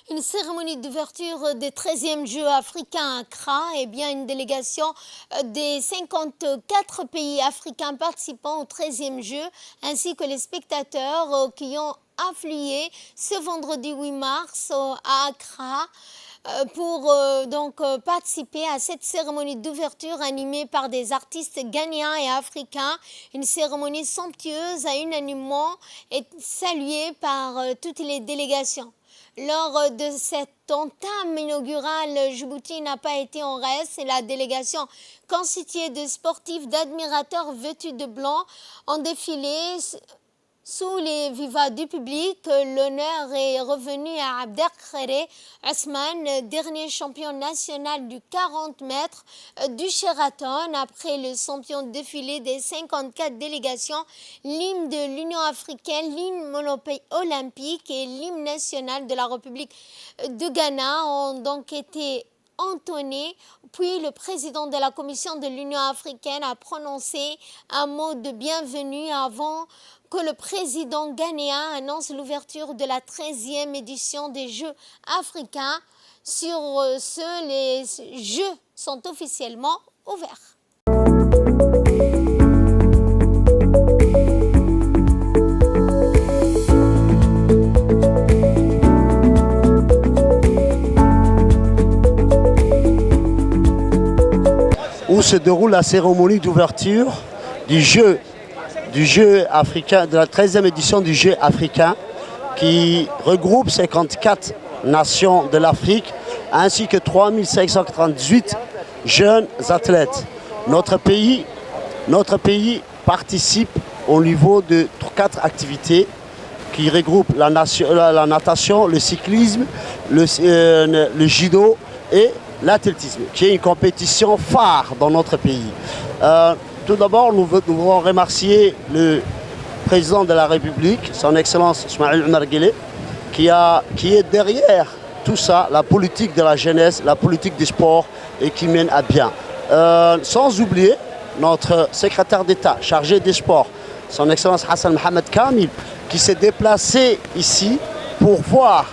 Une cérémonie d'ouverture des 13e Jeux africains à Accra, une délégation des 54 pays africains participant aux 13e Jeux, ainsi que les spectateurs qui ont afflué ce vendredi 8 mars à Accra pour participer à cette cérémonie d'ouverture animée par des artistes ghanéens et africains. Une cérémonie somptueuse a unanimement été saluée par toutes les délégations. Lors de cette entame inaugurale, Djibouti n'a pas été en reste et la délégation constituée de sportifs, d'admirateurs vêtus de blanc ont défilé sous les vivas du public. L'honneur est revenu à Abdelkhader Ousmane, dernier champion national du 40 mètres du Sheraton. Après le champion défilé des 54 délégations, l'hymne de l'Union africaine, l'hymne olympique et l'hymne national de la République de Ghana ont donc été entonné, puis le président de la Commission de l'Union africaine a prononcé un mot de bienvenue avant que le président ghanéen annonce l'ouverture de la 13e édition des Jeux africains. Sur ce, les Jeux sont officiellement ouverts. Où se déroule la cérémonie d'ouverture du jeu africain, de la 13e édition du jeu africain qui regroupe 54 nations de l'Afrique ainsi que 3538 jeunes athlètes. Notre pays participe au niveau de 4 activités qui regroupent la natation, le cyclisme, le judo et l'athlétisme, qui est une compétition phare dans notre pays. Tout d'abord, nous voulons remercier le président de la République, son Excellence Ismaïl Omar Guelleh, qui est derrière tout ça, la politique de la jeunesse, la politique du sport, et qui mène à bien. Sans oublier notre secrétaire d'État chargé des sports, son Excellence Hassan Mohamed Kamil, qui s'est déplacé ici pour voir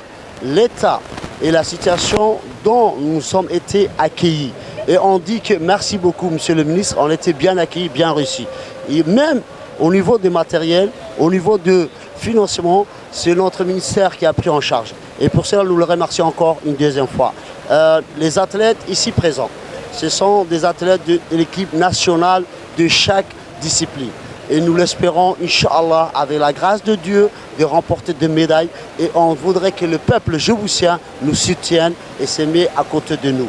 l'état et la situation dont nous sommes été accueillis. Et on dit que merci beaucoup, monsieur le ministre, on était bien accueillis, bien reçus. Et même au niveau des matériels, au niveau du financement, c'est notre ministère qui a pris en charge. Et pour cela, nous le remercions encore une deuxième fois. Les athlètes ici présents, ce sont des athlètes de l'équipe nationale de chaque discipline. Et nous l'espérons, Inch'Allah, avec la grâce de Dieu, de remporter des médailles. Et on voudrait que le peuple djiboutien nous soutienne et se mette à côté de nous.